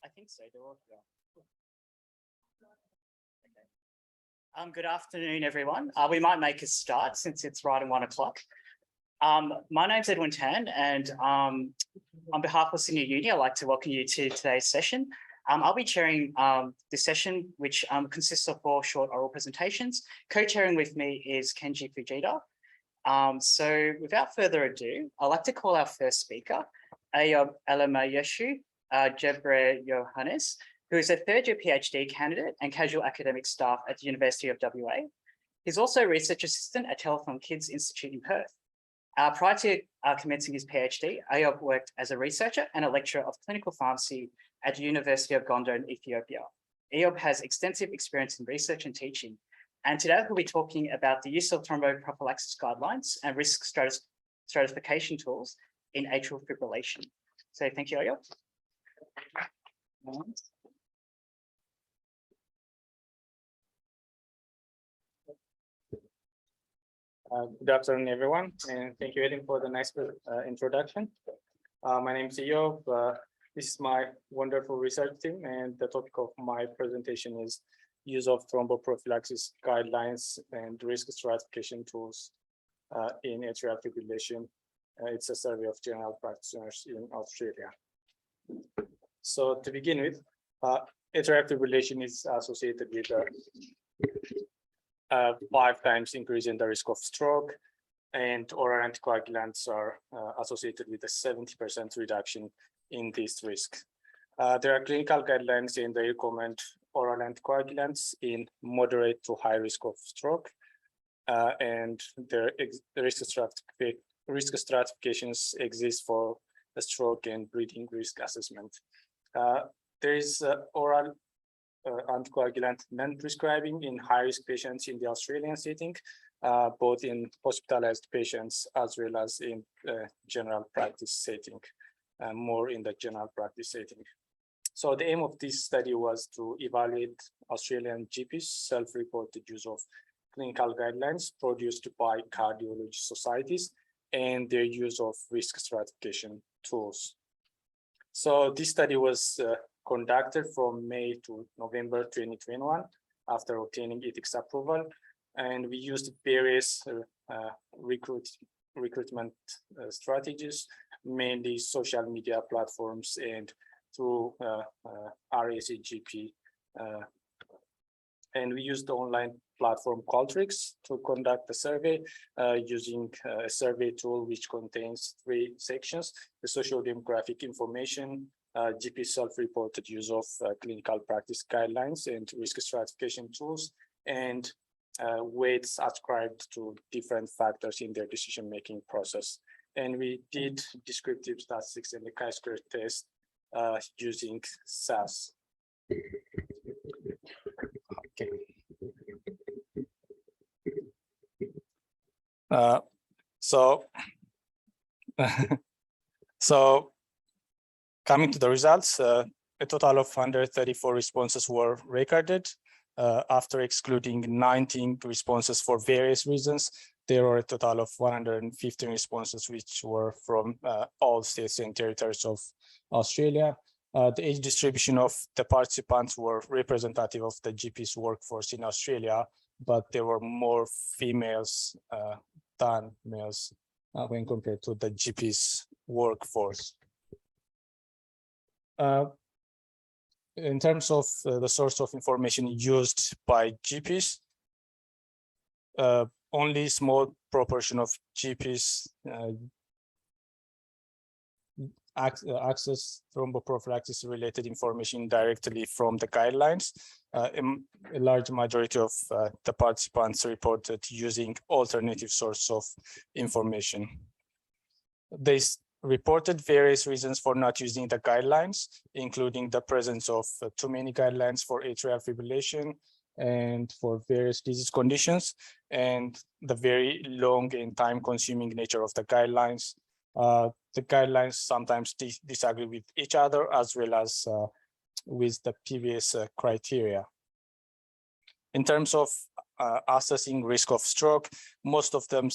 I think so. They're all here. Okay. Good afternoon, everyone. We might make a start since it's right at 1 o'clock. My name's Edwin Tan, and on behalf of Sydney Uni, I'd like to welcome you to today's session. I'll be chairing this session, which consists of 4 short oral presentations. Co-chairing with me is Kenji Fujita. So without further ado, I'd like to call our first speaker, Ayob Alamayeshu Jebre Yohannes, who is a third-year PhD candidate and casual academic staff at the University of WA. He's also a research assistant at Telethon Kids Institute in Perth. Prior to commencing his PhD, Ayob worked as a researcher and a lecturer of clinical pharmacy at the University of Gondar in Ethiopia. Ayob has extensive experience in research and teaching, and today we'll be talking about the use of thromboprophylaxis guidelines and risk stratification tools in atrial fibrillation. So thank you, Ayob. Good afternoon, everyone, and thank you, Edwin, for the nice introduction. My name is Ayob. This is my wonderful research team, and the topic of my presentation is use of thromboprophylaxis guidelines and risk stratification tools in atrial fibrillation. It's a survey of general practitioners in Australia. So to begin with, atrial fibrillation is associated with 5 times increase in the risk of stroke, and oral anticoagulants are associated with a 70% reduction in this risk. There are clinical guidelines and they recommend oral anticoagulants in moderate to high risk of stroke, and the risk stratifications exist for a stroke and breathing risk assessment. There is oral anticoagulant non-prescribing in high-risk patients in the Australian setting, both in hospitalized patients as well as in general practice setting, more in the general practice setting. So the aim of this study was to evaluate Australian GPs' self-reported use of clinical guidelines produced by cardiology societies and their use of risk stratification tools. So this study was conducted from May to November 2021 after obtaining ethics approval, and we used various recruitment strategies, mainly social media platforms and through RACGP, and we used the online platform Qualtrics to conduct the survey using a survey tool which contains 3 sections: the social demographic information, GP self-reported use of clinical practice guidelines and risk stratification tools, and weights ascribed to different factors in their decision-making process. And we did descriptive statistics and the chi-square test using SAS. Okay. So coming to the results, a total of 134 responses were recorded. After excluding 19 responses for various reasons, there were a total of 115 responses which were from all states and territories of Australia. The age distribution of the participants were representative of the GP's workforce in Australia, but there were more females than males when compared to the GP's workforce. In terms of the source of information used by GPs, only a small proportion of GPs access thromboprophylaxis related information directly from the guidelines. A large majority of the participants reported using alternative source of information. They reported various reasons for not using the guidelines, including the presence of too many guidelines for atrial fibrillation and for various disease conditions, and the very long and time-consuming nature of the guidelines. The guidelines sometimes disagree with each other as well as with the previous criteria. In terms of assessing risk of stroke, most of them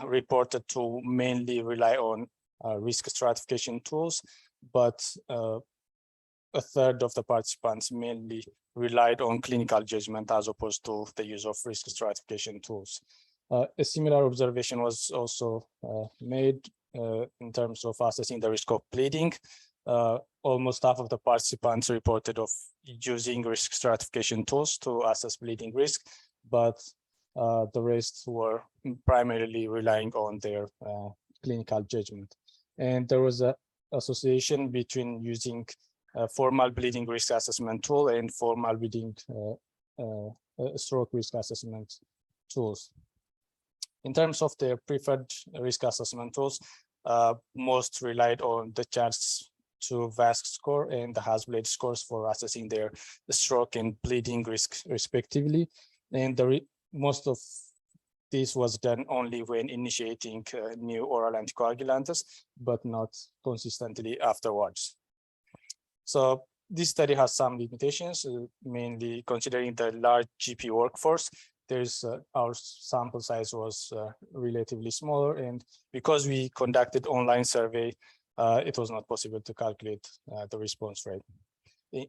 reported to mainly rely on risk stratification tools, but a third of the participants mainly relied on clinical judgment as opposed to the use of risk stratification tools. A similar observation was also made in terms of assessing the risk of bleeding. Almost half of the participants reported of using risk stratification tools to assess bleeding risk, but the rest were primarily relying on their clinical judgment. And there was an association between using a formal bleeding risk assessment tool and formal bleeding stroke risk assessment tools. In terms of their preferred risk assessment tools, most relied on the CHARTS-2-VASC score and the Hasbled scores for assessing their stroke and bleeding risk respectively. And most of this was done only when initiating new oral anticoagulants, but not consistently afterwards. So this study has some limitations, mainly considering the large GP workforce. Our sample size was relatively smaller, and because we conducted online survey, it was not possible to calculate the response rate.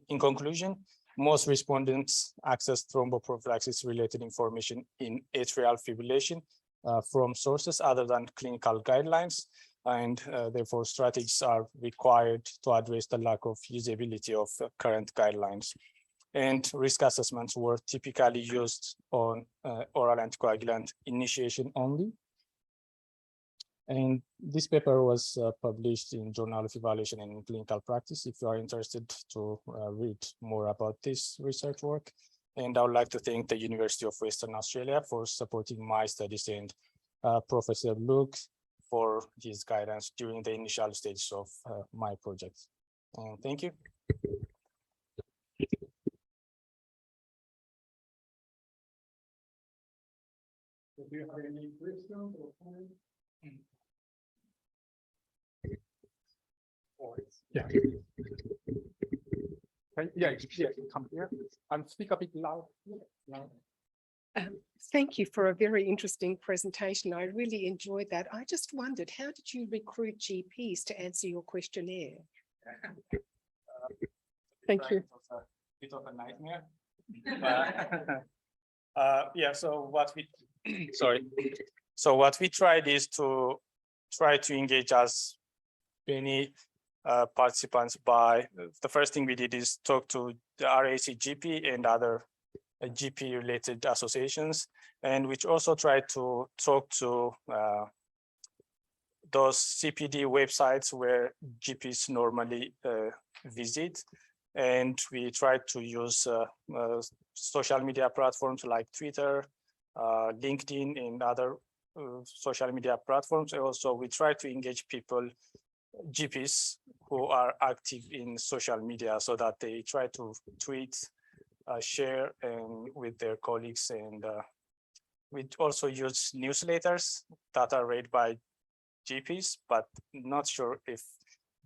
In conclusion, most respondents accessed thromboprophylaxis related information in atrial fibrillation from sources other than clinical guidelines, and therefore strategies are required to address the lack of usability of current guidelines. And risk assessments were typically used on oral anticoagulant initiation only. And this paper was published in Journal of Evaluation and Clinical Practice if you are interested to read more about this research work. And I would like to thank the University of Western Australia for supporting my studies and Professor Luke for his guidance during the initial stages of my project. And thank you. Do you have any questions or comments? Yeah. Come here and speak a bit loud. Thank you for a very interesting presentation. I really enjoyed that. I just wondered, how did you recruit GPs to answer your questionnaire? Thank you. It was a bit of a nightmare. Yeah, so what we So what we tried is to try to engage as many participants by, the first thing we did is talk to the RAC GP and other GP related associations, and which also tried to talk to those CPD websites where GPs normally visit. And we tried to use social media platforms like Twitter, LinkedIn, and other social media platforms. And also we try to engage people, GPs who are active in social media, so that they try to tweet, share and with their colleagues. And we also use newsletters that are read by GPs, but not sure if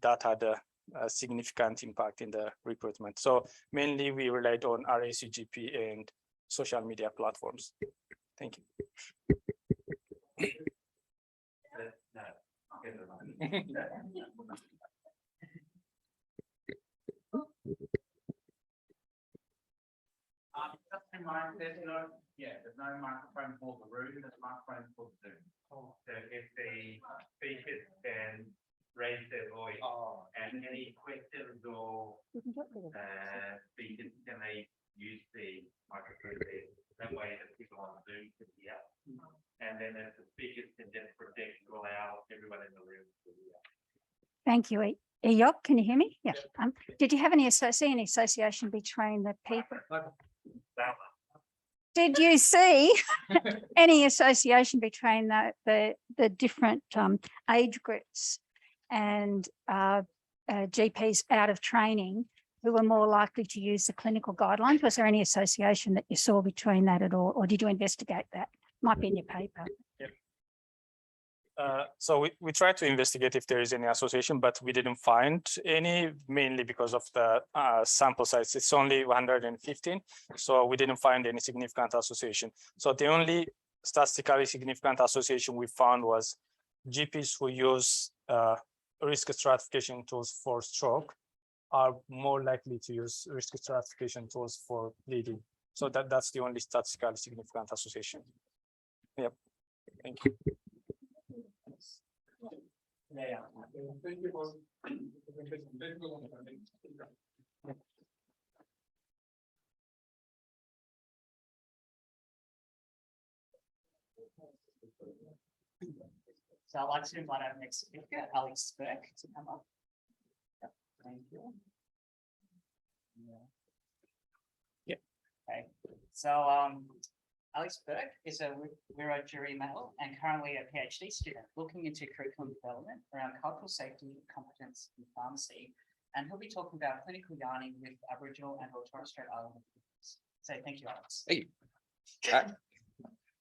that had a significant impact in the recruitment. So mainly we relied on RACGP and social media platforms. Thank you. Just a reminder, there's no microphone for the room, there's a microphone for the Zoom. So if the speakers can raise their voice and any questions or speakers, can they use the microphone there? That way the people on Zoom can hear. And then if the speakers can just project to allow everyone in the room to hear. Thank you. Eyok, can you hear me? Yeah. Did you have any association between the people? Did you see any association between the different age groups and GPs out of training who were more likely to use the clinical guidelines? Was there any association that you saw between that at all, or did you investigate that? Might be in your paper. Yep. So we tried to investigate if there is any association, but we didn't find any, mainly because of the sample size. It's only 115, so we didn't find any significant association. So the only statistically significant association we found was GPs who use risk stratification tools for stroke are more likely to use risk stratification tools for bleeding. So that's the only statistically significant association. Yep. Thank you. Yeah. Thank you for. So I'd like to invite our next speaker, Alex Burke, to come up. Yep, thank you. Yeah. Okay, so Alex Burke is a Wiradjuri male and currently a PhD student looking into curriculum development around cultural safety, competence in pharmacy. And he'll be talking about clinical yarning with Aboriginal and Torres Strait Islander peoples. So thank you, Alex. Thank you. All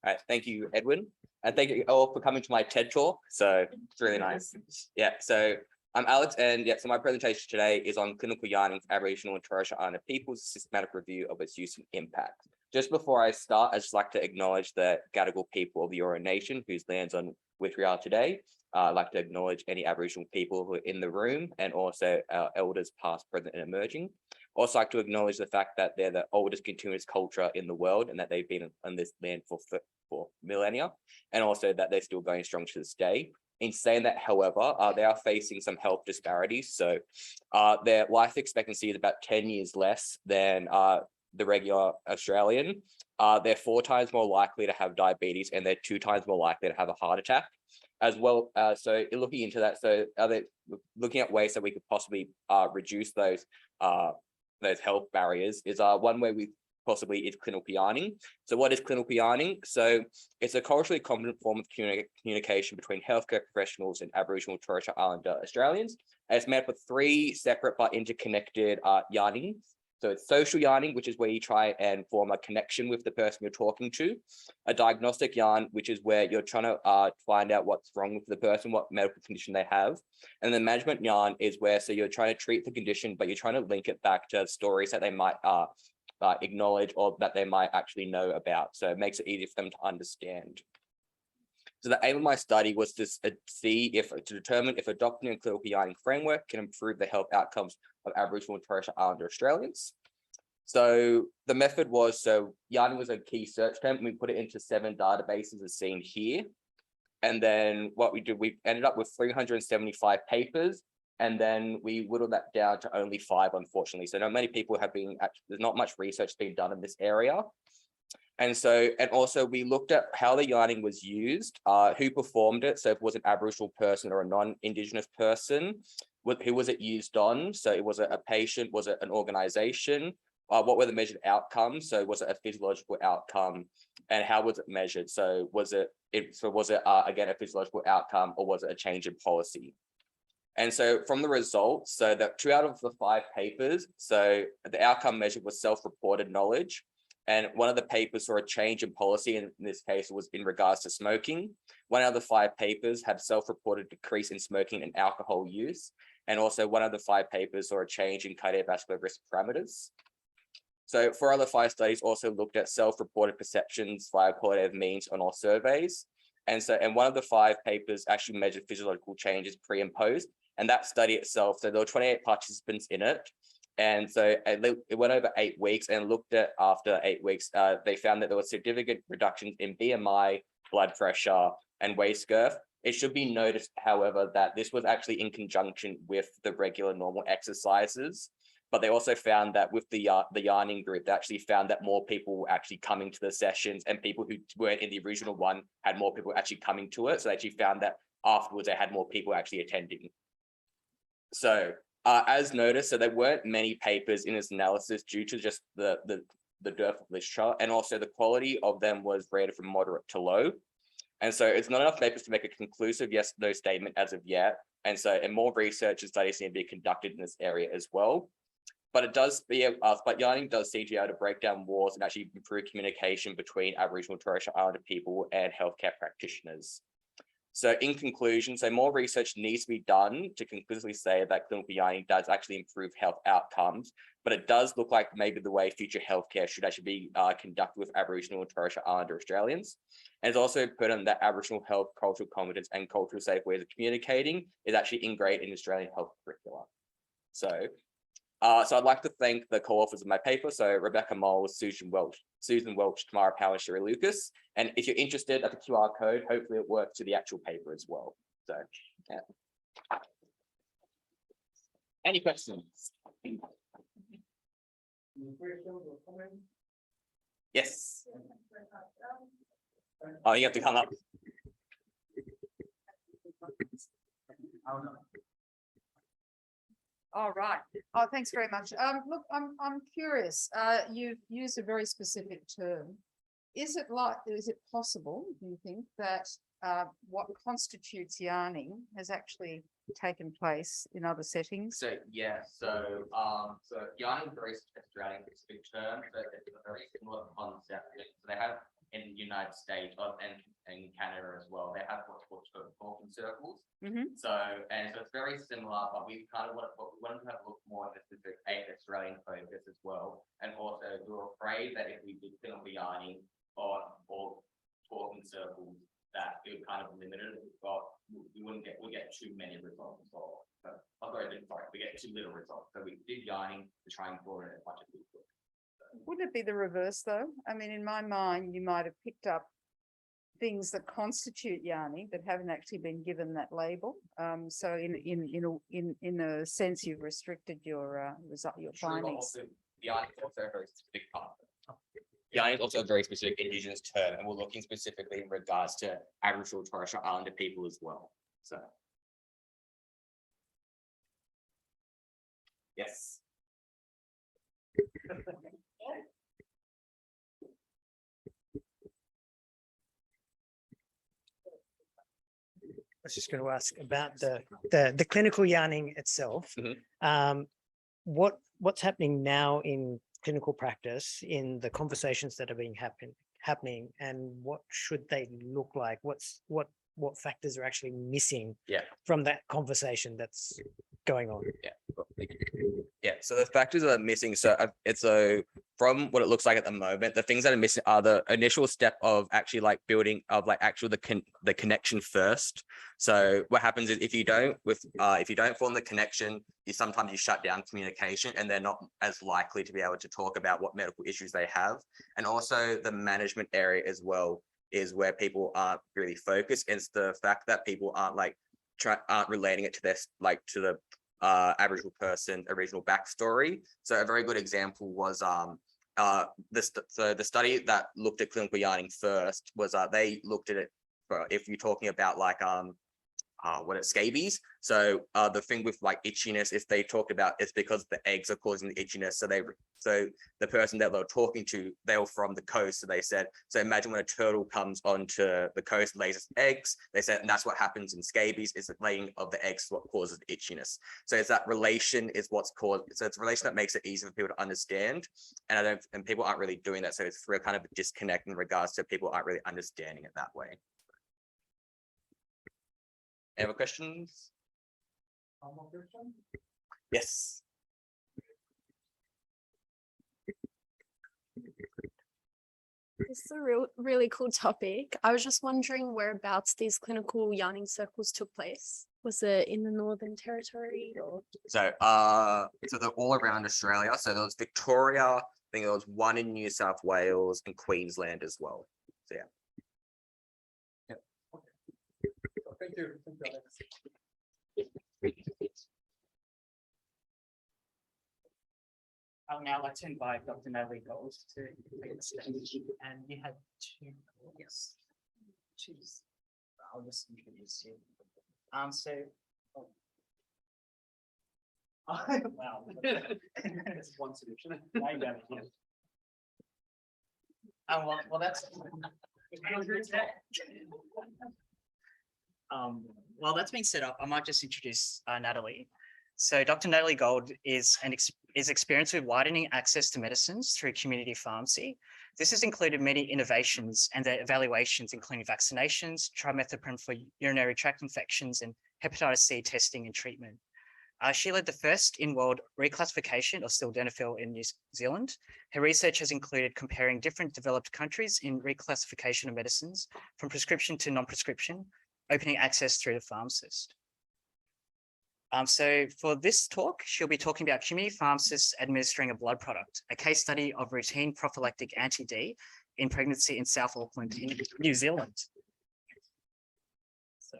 right, thank you, Edwin. And thank you all for coming to my TED Talk. So it's really nice. Yeah, so I'm Alex, and yeah, so my presentation today is on clinical yarning for Aboriginal and Torres Strait Islander peoples, a systematic review of its use and impact. Just before I start, I'd just like to acknowledge the Gadigal people of the Eora Nation, whose lands on which we are today. I'd like to acknowledge any Aboriginal people who are in the room and also our elders past, present and emerging. Also like to acknowledge the fact that they're the oldest continuous culture in the world and that they've been on this land for millennia, and also that they're still going strong to this day. In saying that, however, they are facing some health disparities. So their life expectancy is about 10 years less than the regular Australian. They're 4 times more likely to have diabetes and they're 2 times more likely to have a heart attack as well. So looking into that, so are they looking at ways that we could possibly reduce those health barriers is one way we possibly is clinical yarning. So what is clinical yarning? So it's a culturally competent form of communication between healthcare professionals and Aboriginal and Torres Strait Islander Australians. And it's made up of 3 separate but interconnected yarning. So it's social yarning, which is where you try and form a connection with the person you're talking to. A diagnostic yarn, which is where you're trying to find out what's wrong with the person, what medical condition they have. And the management yarn is where, so you're trying to treat the condition, but you're trying to link it back to stories that they might acknowledge or that they might actually know about. So it makes it easier for them to understand. So the aim of my study was to determine if adopting a clinical yarning framework can improve the health outcomes of Aboriginal and Torres Strait Islander Australians. So the method was, so yarning was a key search term. We put it into 7 databases as seen here. And then what we did, we ended up with 375 papers. And then we whittled that down to only 5, unfortunately. So not many people have been, there's not much research being done in this area. And so, and also we looked at how the yarning was used, who performed it. So if it was an Aboriginal person or a non-Indigenous person, who was it used on? So it was a patient, was it an organization? What were the measured outcomes? So was it a physiological outcome? And how was it measured? So was it again, a physiological outcome, or was it a change in policy? And so from the results, so that 2 out of the 5 papers, so the outcome measured was self-reported knowledge. And one of the papers saw a change in policy, and in this case, it was in regards to smoking. 1 out of the 5 papers had self-reported decrease in smoking and alcohol use. And also 1 out of the 5 papers saw a change in cardiovascular risk parameters. So 4 other 5 studies also looked at self-reported perceptions via qualitative means on all surveys. And 1 of the 5 papers actually measured physiological changes pre and post. And that study itself, so there were 28 participants in it. And so it went over 8 weeks and looked at after 8 weeks, they found that there were significant reductions in BMI, blood pressure, and waist girth. It should be noticed, however, that this was actually in conjunction with the regular normal exercises. But they also found that with the yarning group, they actually found that more people were actually coming to the sessions, and people who weren't in the original one had more people actually coming to it. So they actually found that afterwards they had more people actually attending. So as noticed, so there weren't many papers in this analysis due to just the dearth of literature, and also the quality of them was rated from moderate to low. And so it's not enough papers to make a conclusive yes/no statement as of yet. And more research and studies need to be conducted in this area as well. But but yarning does seem to be able to break down walls and actually improve communication between Aboriginal and Torres Strait Islander people and healthcare practitioners. So in conclusion, so more research needs to be done to conclusively say that clinical yarning does actually improve health outcomes, but it does look like maybe the way future healthcare should actually be conducted with Aboriginal and Torres Strait Islander Australians. And it's also important that Aboriginal health, cultural competence, and cultural safe ways of communicating is actually ingrained in Australian health curricula. So So I'd like to thank the co-authors of my paper, so Rebecca Moles, Susan Welch, Tamara Power, Sherry Lucas. And if you're interested at the QR code, hopefully it works to the actual paper as well. So, yeah. Any questions? Yes. Oh, you have to come up. All right. Oh, thanks very much. Look, I'm curious. You've used a very specific term. Is it possible, do you think, that what constitutes yarning has actually taken place in other settings? So yeah, so yarning is a very Australian specific term, so it's a very similar concept. So they have in the United States and Canada as well. They have what's called talking circles. Mhm. So it's very similar, but we kind of wanted to have a look more at the specific Australian focus as well. And also we were afraid that if we did clinical yarning or talking circles, that it would kind of limit it. But we get too many results, or we get too little results. So we did yarning to try and draw it as much as we could. Wouldn't it be the reverse though? I mean, in my mind, you might have picked up things that constitute yarning that haven't actually been given that label. So in a sense, you've restricted your findings. Yarning is also a very specific part. Yarning is also a very specific Indigenous term, and we're looking specifically in regards to Aboriginal and Torres Strait Islander people as well. So. Yes. I was just going to ask about the clinical yarning itself. Mhm. What's happening now in clinical practice in the conversations that are being happening, and what should they look like? What factors are actually missing from that conversation that's going on? Yeah, so the factors that are missing, so from what it looks like at the moment, the things that are missing are the initial step of actually like building of like actual the connection first. So what happens is if you don't form the connection, sometimes you shut down communication, and they're not as likely to be able to talk about what medical issues they have. And also the management area as well is where people aren't really focused. It's the fact that people aren't relating it to this to the Aboriginal person, original backstory. So a very good example was the study that looked at clinical yarning first was they looked at it for if you're talking about scabies. So the thing with like itchiness is they talked about it's because the eggs are causing the itchiness. So the person that they were talking to, they were from the coast. So they said, so imagine when a turtle comes onto the coast, lays its eggs, they said, and that's what happens in scabies, is the laying of the eggs what causes itchiness. So it's that relation is what's caused. So it's a relation that makes it easy for people to understand. And people aren't really doing that. So it's real kind of a disconnect in regards to people aren't really understanding it that way. Any other questions? Yes. This is a really cool topic. I was just wondering whereabouts these clinical yarning circles took place. Was it in the Northern Territory or? So they're all around Australia. So there was Victoria, I think there was one in New South Wales and Queensland as well. So yeah. Thank you. I would now like to invite Dr. Natalie Gold to take the stage, and you had two. Yes. Choose. I'll just introduce you. So. Oh. Wow. That's one solution. Well, that's. While that's being set up, I might just introduce Natalie. So Dr. Natalie Gold is experienced with widening access to medicines through community pharmacy. This has included many innovations and their evaluations, including vaccinations, trimethoprim for urinary tract infections, and hepatitis C testing and treatment. She led the first in-world reclassification of sildenafil in New Zealand. Her research has included comparing different developed countries in reclassification of medicines from prescription to non-prescription, opening access through the pharmacist. So for this talk, she'll be talking about community pharmacists administering a blood product, a case study of routine prophylactic anti-D in pregnancy in South Auckland in New Zealand. So.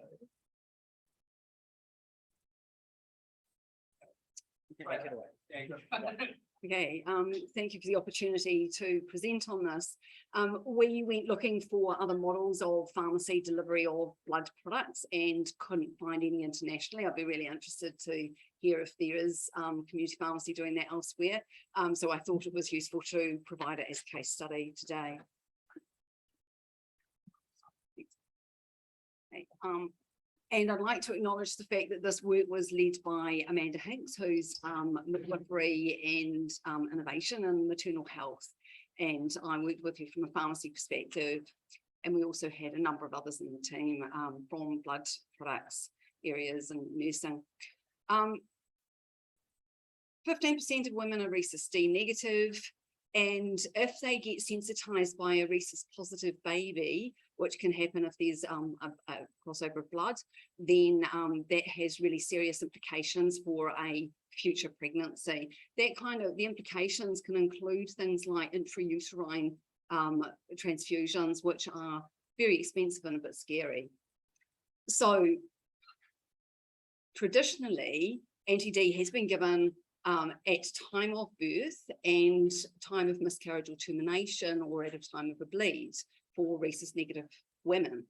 Take it away. Okay, thank you for the opportunity to present on this. We went looking for other models of pharmacy delivery of blood products and couldn't find any internationally. I'd be really interested to hear if there is community pharmacy doing that elsewhere. So I thought it was useful to provide it as a case study today. Okay, and I'd like to acknowledge the fact that this work was led by Amanda Hinks, who's midwifery and innovation and maternal health. And I worked with her from a pharmacy perspective. And we also had a number of others in the team from blood products areas and nursing. 15% of women are rhesus D negative. And if they get sensitized by a rhesus positive baby, which can happen if there's a crossover of blood, then that has really serious implications for a future pregnancy. The implications can include things like intrauterine transfusions, which are very expensive and a bit scary. So traditionally, anti-D has been given at time of birth and time of miscarriage or termination, or at a time of a bleed for rhesus negative women.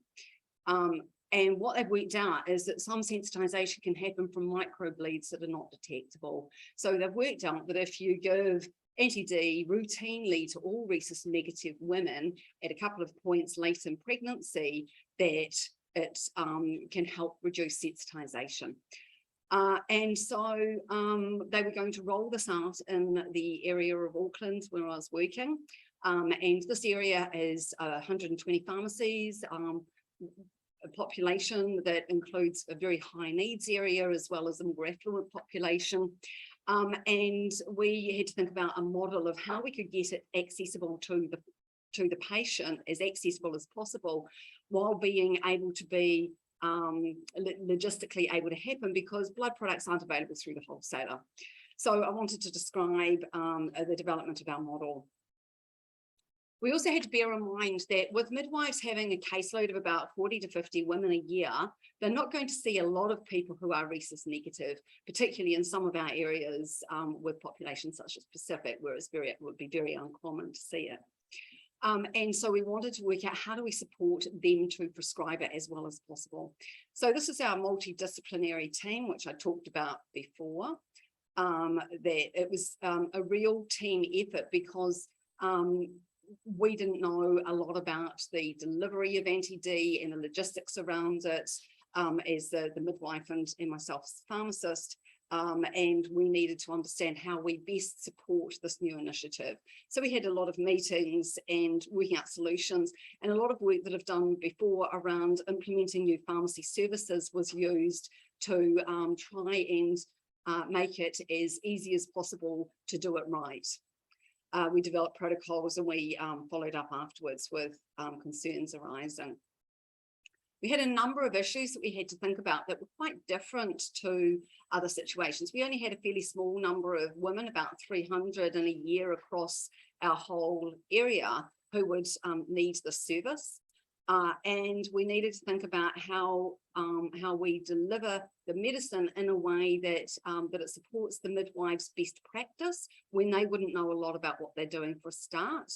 And what they've worked out is that some sensitization can happen from microbleeds that are not detectable. So they've worked out that if you give anti-D routinely to all rhesus negative women at a couple of points late in pregnancy, that it can help reduce sensitization. And so they were going to roll this out in the area of Auckland where I was working. And this area is 120 pharmacies, a population that includes a very high needs area as well as a more affluent population. And we had to think about a model of how we could get it accessible to the patient, as accessible as possible, while being able to be logistically able to happen, because blood products aren't available through the wholesaler. So I wanted to describe the development of our model. We also had to bear in mind that with midwives having a caseload of about 40 to 50 women a year, they're not going to see a lot of people who are rhesus negative, particularly in some of our areas with populations such as Pacific, where it would be very uncommon to see it. And so we wanted to work out how do we support them to prescribe it as well as possible. So this is our multidisciplinary team, which I talked about before, that it was a real team effort, because we didn't know a lot about the delivery of anti-D and the logistics around it as the midwife and myself as a pharmacist. And we needed to understand how we best support this new initiative. So we had a lot of meetings and working out solutions, and a lot of work that I've done before around implementing new pharmacy services was used to try and make it as easy as possible to do it right. We developed protocols and we followed up afterwards with concerns arising. We had a number of issues that we had to think about that were quite different to other situations. We only had a fairly small number of women, about 300 in a year across our whole area, who would need the service. And we needed to think about how we deliver the medicine in a way that, that it supports the midwife's best practice when they wouldn't know a lot about what they're doing for a start,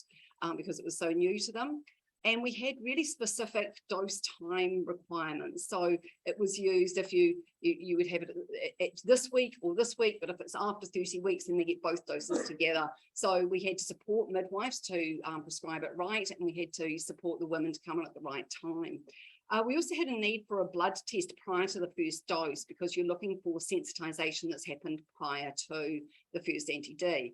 because it was so new to them. And we had really specific dose time requirements. So it was used if you would have it this week or this week, but if it's after 30 weeks, then they get both doses together. So we had to support midwives to prescribe it right, and we had to support the women to come in at the right time. We also had a need for a blood test prior to the first dose, because you're looking for sensitization that's happened prior to the first anti-D.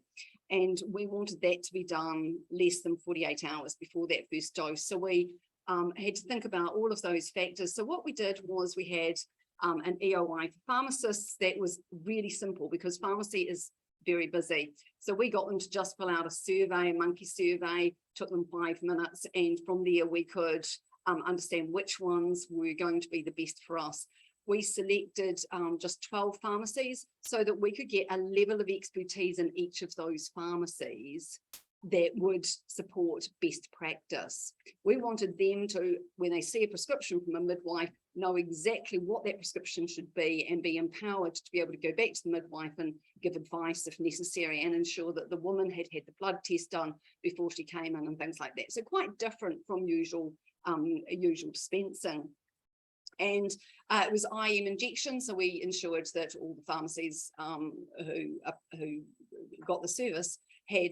And we wanted that to be done less than 48 hours before that first dose. So we had to think about all of those factors. So what we did was we had an EOI for pharmacists that was really simple, because pharmacy is very busy. So we got them to just fill out a survey, a monkey survey, took them 5 minutes. And from there we could understand which ones were going to be the best for us. we selected just 12 pharmacies so that we could get a level of expertise in each of those pharmacies that would support best practice. We wanted them to, when they see a prescription from a midwife, know exactly what that prescription should be and be empowered to be able to go back to the midwife and give advice if necessary, and ensure that the woman had had the blood test done before she came in and things like that. So quite different from usual dispensing. And it was IM injection, so we ensured that all the pharmacies who got the service had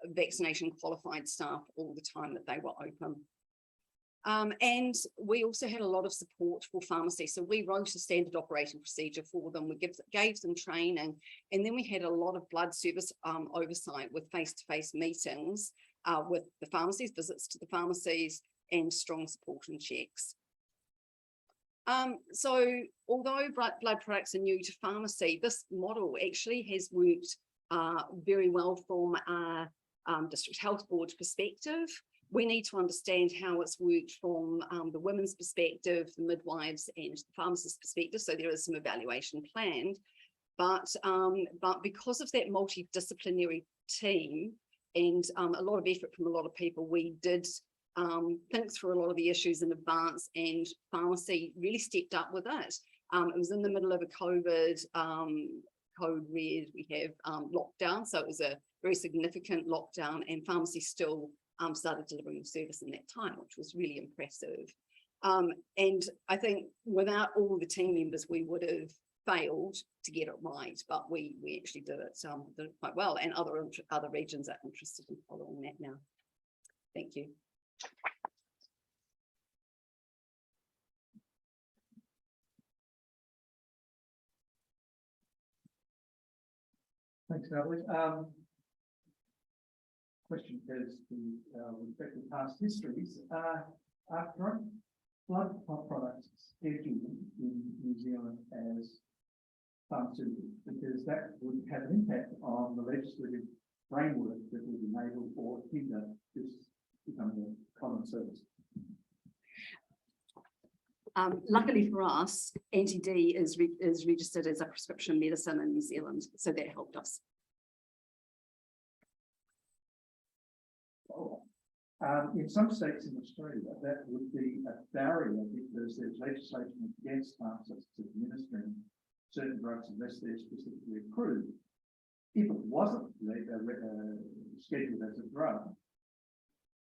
vaccination qualified staff all the time that they were open. And we also had a lot of support for pharmacy. So we wrote a standard operating procedure for them. We gave them training, and then we had a lot of blood service oversight with face-to-face meetings with the pharmacies, visits to the pharmacies, and strong support and checks. So although blood products are new to pharmacy, this model actually has worked very well from a district health board perspective. We need to understand how it's worked from the women's perspective, the midwives and the pharmacist perspective. So there is some evaluation planned, but because of that multidisciplinary team and a lot of effort from a lot of people, we did think through a lot of the issues in advance, and pharmacy really stepped up with it. It was in the middle of a COVID code red, we have lockdown, so it was a very significant lockdown, and pharmacy still started delivering the service in that time, which was really impressive. And I think without all the team members, we would have failed to get it right, but we actually did it quite well, and other regions are interested in following that now. Thank you. Thanks, Natalie. Question is with respect to past histories. Are blood products scheduled in New Zealand as pharmaceuticals? Because that would have an impact on the legislative framework that would enable or hinder this becoming a common service. Luckily for us, Anti-D is registered as a prescription medicine in New Zealand, so that helped us. In some states in Australia, that would be a barrier because there's legislation against pharmacists administering certain drugs unless they're specifically approved. If it wasn't scheduled as a drug,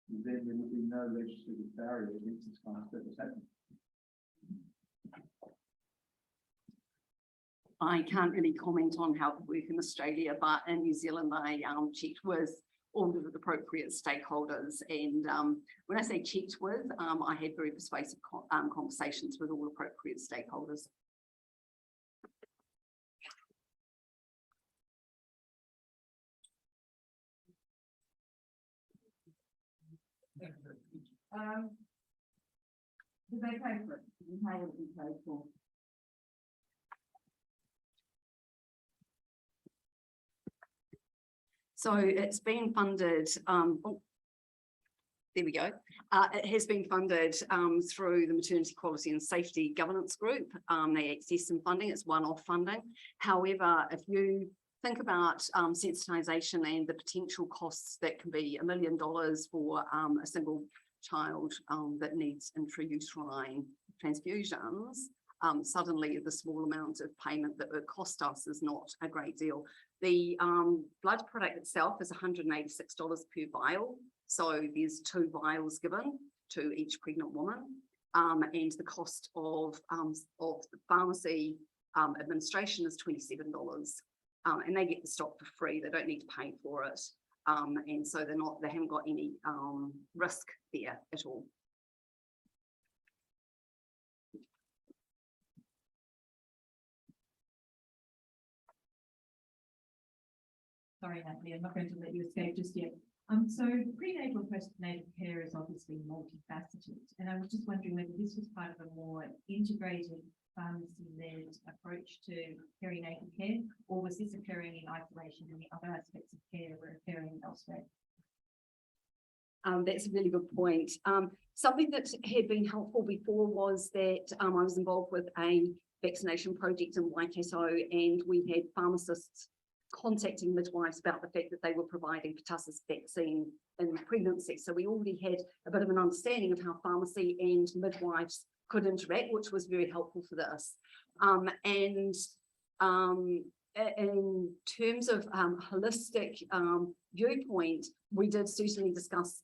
then there would be no legislative barrier against this kind of service happening. I can't really comment on how it works in Australia, but in New Zealand, I checked with all of the appropriate stakeholders. And when I say checked with, I had very persuasive conversations with all appropriate stakeholders. Did they pay for it? How would it be paid for? So it's been funded, there we go. It has been funded through the Maternity Quality and Safety Governance Group. They access some funding, it's one-off funding. However, if you think about sensitisation and the potential costs that can be $1 million for a single child that needs intrauterine transfusions, suddenly the small amount of payment that would cost us is not a great deal. The blood product itself is $186 per vial. So there's 2 vials given to each pregnant woman. And the cost of the pharmacy administration is $27. And they get the stock for free. They don't need to pay for it. And so they haven't got any risk there at all. Sorry, Natalie, I'm not going to let you escape just yet. So prenatal postnatal care is obviously multifaceted, and I was just wondering whether this was part of a more integrated pharmacy-led approach to perinatal care, or was this occurring in isolation and the other aspects of care were occurring elsewhere? That's a really good point. Something that had been helpful before was that I was involved with a vaccination project in Waikato, and we had pharmacists contacting midwives about the fact that they were providing pertussis vaccine in pregnancy. So we already had a bit of an understanding of how pharmacy and midwives could interact, which was very helpful for this. In terms of holistic viewpoint, we did certainly discuss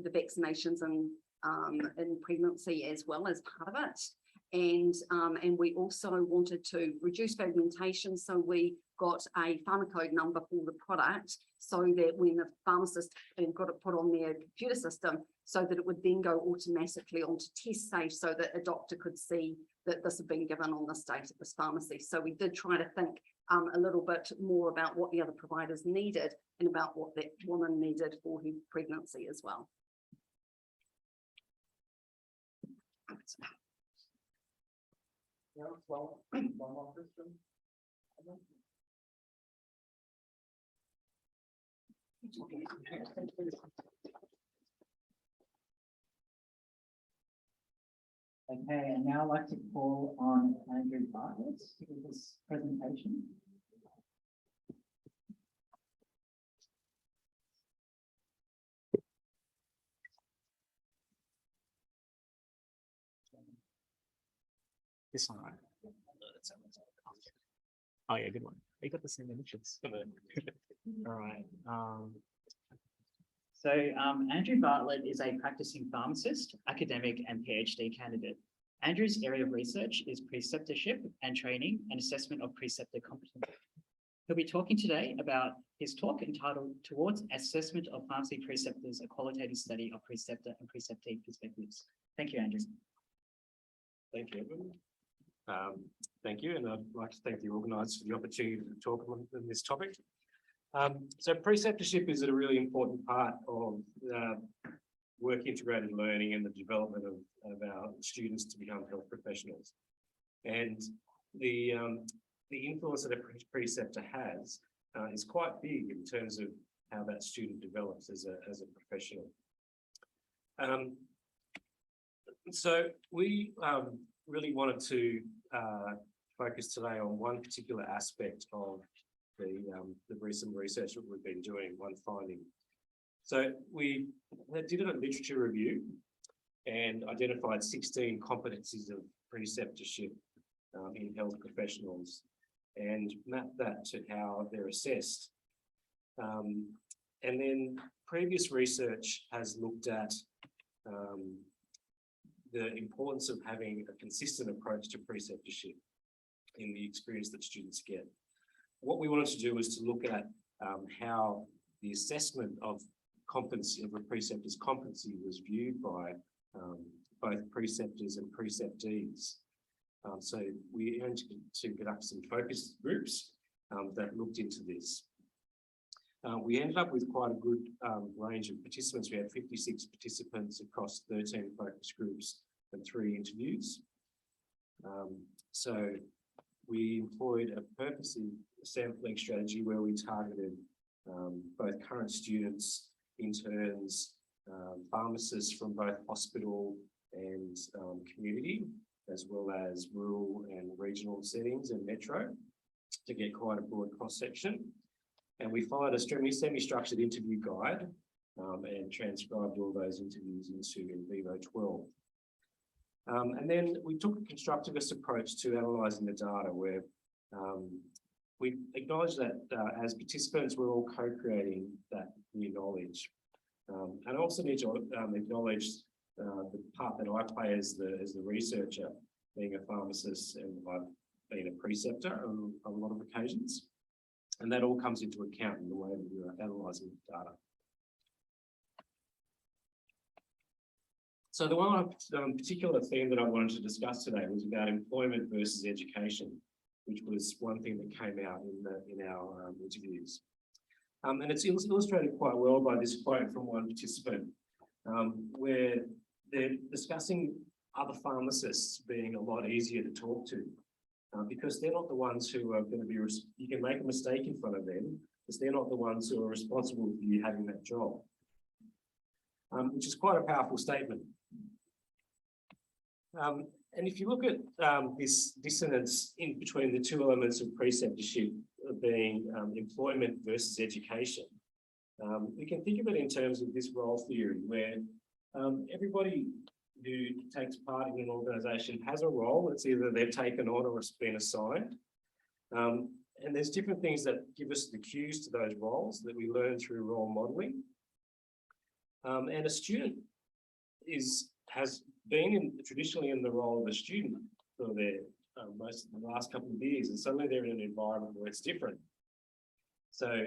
the vaccinations and in pregnancy as well as part of it. And we also wanted to reduce fragmentation, so we got a pharmacode number for the product, so that when the pharmacist got it put on their computer system, so that it would then go automatically onto test safe, so that a doctor could see that this had been given on this date at this pharmacy. So we did try to think a little bit more about what the other providers needed and about what that woman needed for her pregnancy as well. Well, one more question. Okay, and now I'd like to call on Andrew Bartlett to give his presentation. This one, right? Oh yeah, good one. You got the same images. All right. So Andrew Bartlett is a practicing pharmacist, academic and PhD candidate. Andrew's area of research is preceptorship and training and assessment of preceptor competence. He'll be talking today about his talk entitled Towards Assessment of Pharmacy Preceptors, a Qualitative Study of Preceptor and Preceptee Perspectives. Thank you, Andrew. Thank you, Edwin. Thank you, and I'd like to thank the organisers for the opportunity to talk on this topic. So preceptorship is a really important part of work integrated learning and the development of our students to become health professionals. And the influence that a preceptor has is quite big in terms of how that student develops as a professional. So we really wanted to focus today on one particular aspect of the recent research that we've been doing, one finding. So we did a literature review and identified 16 competencies of preceptorship in health professionals and mapped that to how they're assessed. And then previous research has looked at the importance of having a consistent approach to preceptorship in the experience that students get. What we wanted to do was to look at how the assessment of competency of a preceptor's competency was viewed by both preceptors and preceptees. So we had to conduct some focus groups that looked into this. We ended up with quite a good range of participants. We had 56 participants across 13 focus groups and 3 interviews. So we employed a purposive sampling strategy where we targeted both current students, interns, pharmacists from both hospital and community, as well as rural and regional settings and metro, to get quite a broad cross-section. And we followed a semi-structured interview guide and transcribed all those interviews into NVivo 12. And then we took a constructivist approach to analysing the data, where we acknowledged that as participants, we're all co-creating that new knowledge. And I also need to acknowledge the part that I play as the researcher, being a pharmacist, and I've been a preceptor on a lot of occasions. And that all comes into account in the way that we're analysing the data. So the one particular theme that I wanted to discuss today was about employment versus education, which was one thing that came out in our interviews. And it's illustrated quite well by this quote from one participant, where they're discussing other pharmacists being a lot easier to talk to, because they're not the ones who are going to be, you can make a mistake in front of them, because they're not the ones who are responsible for you having that job. which is quite a powerful statement. And if you look at this dissonance in between the two elements of preceptorship being employment versus education, we can think of it in terms of this role theory where everybody who takes part in an organisation has a role. It's either they've taken on or it's been assigned. And there's different things that give us the cues to those roles that we learn through role modelling. And a student has been traditionally in the role of a student for their most of the last couple of years, and suddenly they're in an environment where it's different. So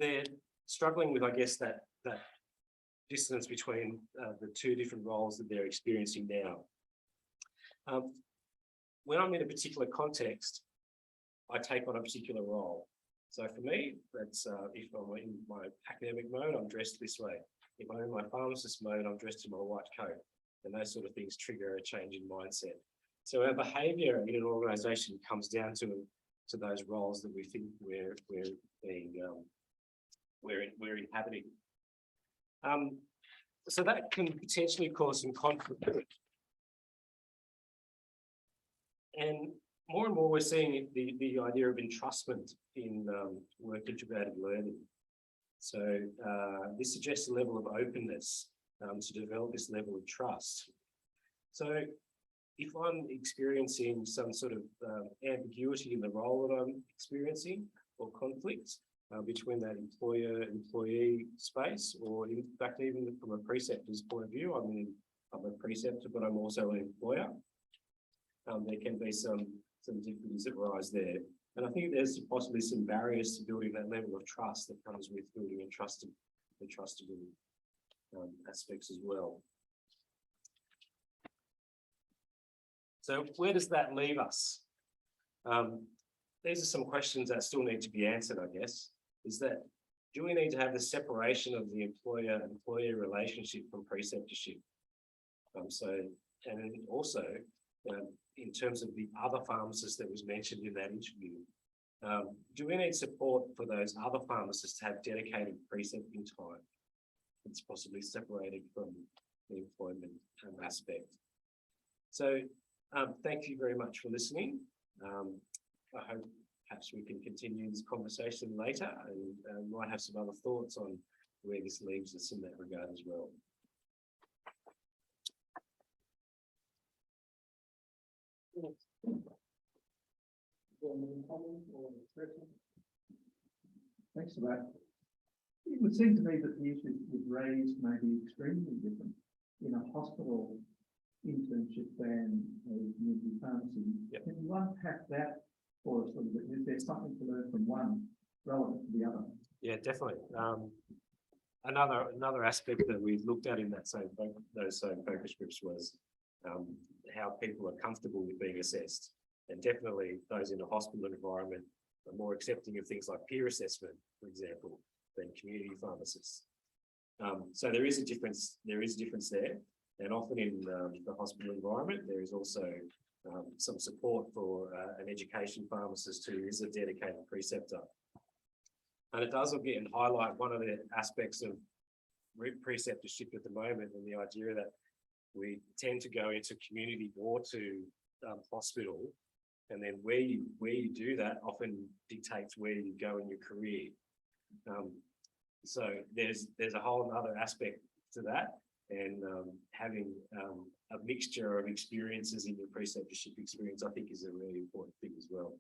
they're struggling with, I guess, that distance between the two different roles that they're experiencing now. When I'm in a particular context, I take on a particular role. So for me, that's if I'm in my academic mode, I'm dressed this way. If I'm in my pharmacist mode, I'm dressed in my white coat. And those sort of things trigger a change in mindset. So our behaviour in an organisation comes down to those roles that we think we're inhabiting. So that can potentially cause some conflict. And more we're seeing the idea of entrustment in work integrated learning. So this suggests a level of openness to develop this level of trust. So if I'm experiencing some sort of ambiguity in the role that I'm experiencing or conflict between that employer-employee space, or in fact, even from a preceptor's point of view, I'm a preceptor, but I'm also an employer. There can be some difficulties that arise there. And I think there's possibly some barriers to building that level of trust that comes with building the trustable aspects as well. So where does that leave us? These are some questions that still need to be answered, I guess. Is that, do we need to have the separation of the employer-employee relationship from preceptorship? And also, in terms of the other pharmacists that was mentioned in that interview, do we need support for those other pharmacists to have dedicated precepting time? It's possibly separated from the employment aspect. So thank you very much for listening. I hope perhaps we can continue this conversation later and might have some other thoughts on where this leaves us in that regard as well. Thanks for that. It would seem to me that the issues you've raised may be extremely different in a hospital internship than a community pharmacy. Yep. Can you unpack that for us a little bit? Is there something to learn from one relevant to the other? Yeah, definitely. Another aspect that we looked at in those same focus groups was how people are comfortable with being assessed. And definitely those in a hospital environment are more accepting of things like peer assessment, for example, than community pharmacists. So there is a difference there. And often in the hospital environment, there is also some support for an education pharmacist who is a dedicated preceptor. And it does again highlight one of the aspects of preceptorship at the moment, and the idea that we tend to go into community or to hospital, and then where you do that often dictates where you go in your career. So there's a whole other aspect to that, and having a mixture of experiences in your preceptorship experience, I think, is a really important thing as well.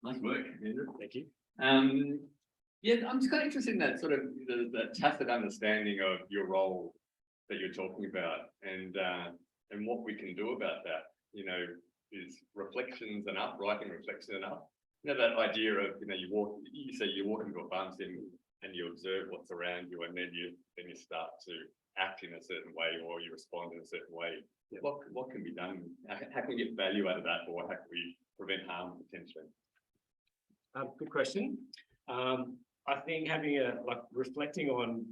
Nice work, Andrew. Thank you. Yeah, I'm just kind of interested in that sort of the tacit understanding of your role that you're talking about, and what we can do about that. You know, is reflections enough? Writing reflection enough? You know, that idea of, you know, you say you walk into a pharmacy and you observe what's around you, and then you start to act in a certain way, or you respond in a certain way. Yeah. What can be done? How can we get value out of that, or how can we prevent harm potentially? Good question. I think having reflecting on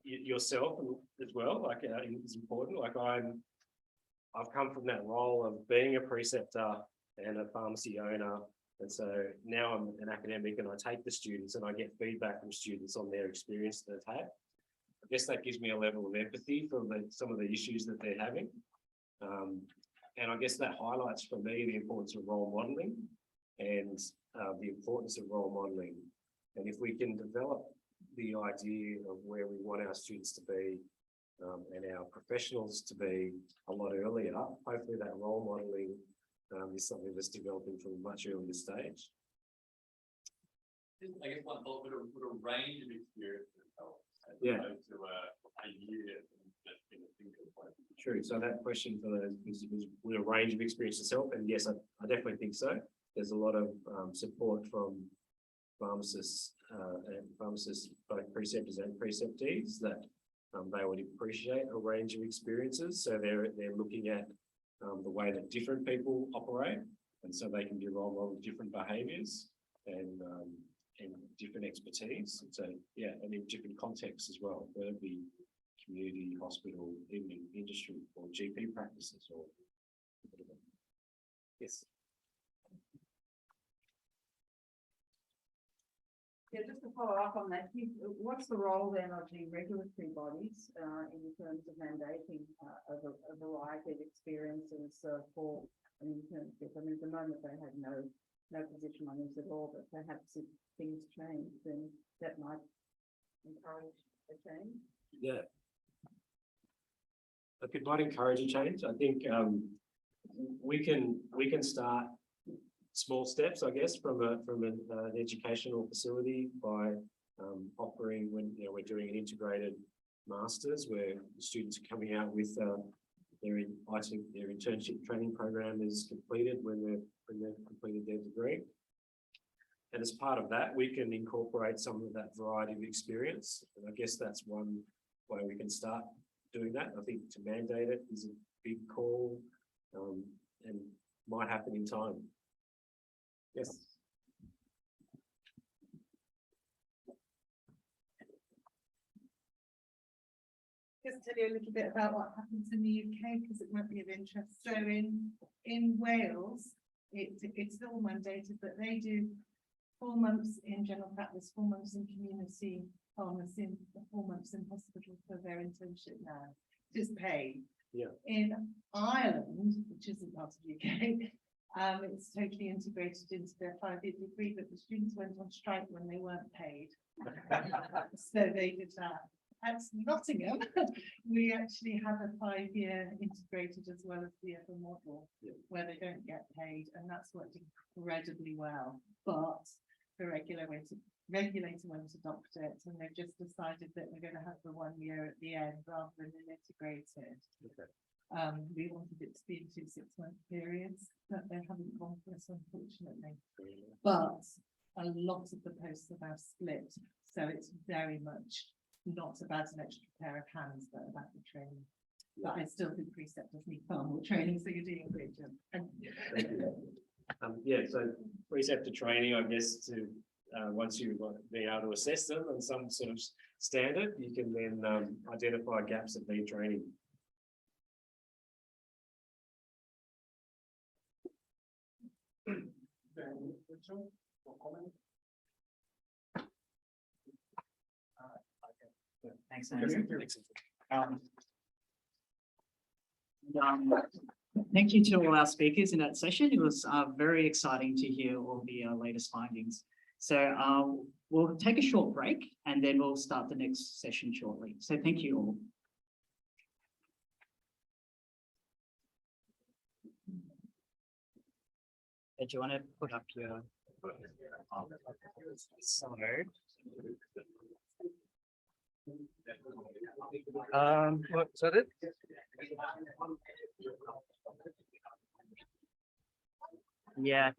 yourself as well, is important. Like I've come from that role of being a preceptor and a pharmacy owner. And so now I'm an academic and I take the students and I get feedback from students on their experience that they've had. I guess that gives me a level of empathy for some of the issues that they're having. And I guess that highlights for me the importance of role modeling and the importance of role modeling. And if we can develop the idea of where we want our students to be and our professionals to be a lot earlier, hopefully that role modeling is something that's developing from a much earlier stage. I guess one thought would a range of experiences help as Yeah. opposed to a year just in a single place. True. So that question for those is with a range of experiences help, and yes, I definitely think so. There's a lot of support from pharmacists both preceptors and preceptees, that they would appreciate a range of experiences. So they're looking at the way that different people operate, and so they can be role model different behaviours and different expertise. So yeah, and in different contexts as well, whether it be community, hospital, even in industry or GP practices or whatever. Yes. Yeah, just to follow up on that, what's the role then of the regulatory bodies in terms of mandating a variety of experiences for an internship? I mean, at the moment they have no position on this at all, but perhaps if things change, then that might encourage a change. Yeah. Look, it might encourage a change. I think we can start small steps, I guess, from an educational facility by offering, when we're doing an integrated masters where the students are coming out with their internship training program is completed when they've completed their degree. And as part of that, we can incorporate some of that variety of experience. And I guess that's one way we can start doing that. I think to mandate it is a big call and might happen in time. Yes. Just tell you a little bit about what happens in the UK because it might be of interest. So in Wales, it's all mandated, but they do 4 months in general practice, 4 months in community pharmacy, and 4 months in hospital for their internship now. It's paid. Yeah. In Ireland, which isn't part of the UK, it's totally integrated into their 5-year degree, but the students went on strike when they weren't paid. So they did that. At Nottingham, we actually have a 5-year integrated as well as the other model, where they don't get paid, and that's worked incredibly well. But the regulator won't adopt it, and they've just decided that we're going to have the 1 year at the end rather than an integrated. Okay. We wanted it to be in 2 6-month periods, but they haven't gone for us, unfortunately. But a lot of the posts are now split, so it's very much not about an extra pair of hands, but about the training. But I still think preceptors need far more training, so you're doing a great job. Yeah, so preceptor training, I guess, to once you've been able to assess them and some sort of standard, you can then identify gaps that need training. Thanks, Andrew. Thank you to all our speakers in that session. It was very exciting to hear all the latest findings. So we'll take a short break and then we'll start the next session shortly. So thank you all. Do you want to put up your... What's that it? Yeah.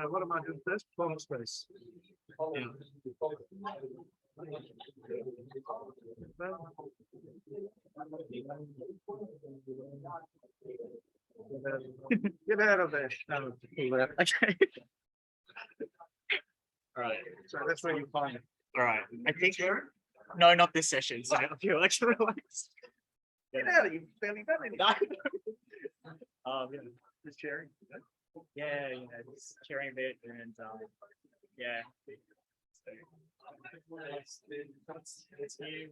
What am I doing first? Performance space. Yeah. Get out of there. Okay. All right, so that's where you find it. All right, I think, no, not this session, so I feel like relaxed. Get out of you, belly belly. Yeah, Just sharing. yeah, just cheering a bit and, yeah. It's new.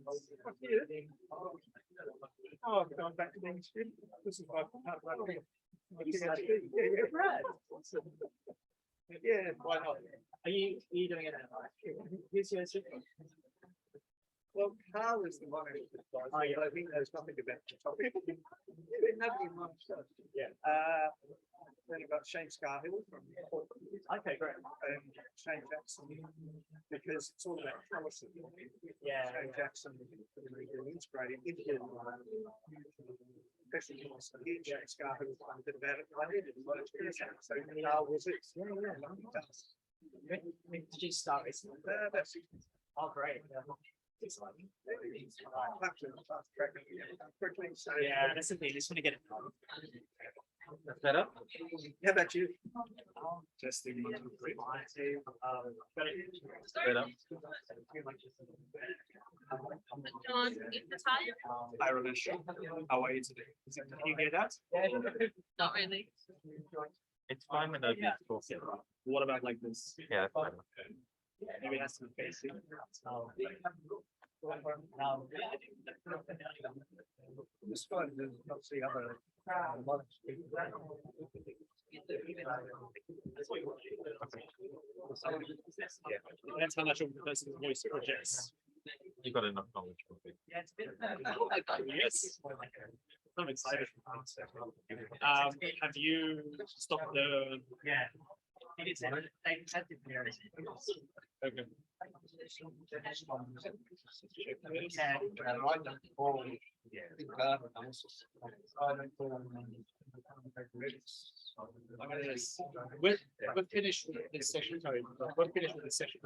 Oh, I've gone back to being a student. This is my part of my PhD. Yeah, right. Yeah, why not? Are you doing it now? Here's your Well, Carl is the one who advised me, but I think there's nothing about the topic. Nothing much. Yeah. Then you've got Shane Scarhill from. Okay, great. And Shane Jackson, because it's all about policy. Yeah. Shane Jackson, integrating into. Especially Shane Scarhill, a bit about it. I did it. So Carl was it? Yeah. Did you start recently? That's. Oh, great. Yeah, that's the thing. I just want to get it done. That's better. How about you? Testing. Better. John, Hi, Ramesh. How are you today? Can you hear that? not really. It's fine when those talk. What about like this? Yeah. Maybe it has to be facing. This one is not the other. That's how much of the person's voice projects. You got enough knowledge. Yeah, it's been. Yes. I'm excited. Have you stopped the? Yeah. They had the parents. Okay. We're finished with this session, sorry, we're finished with this session.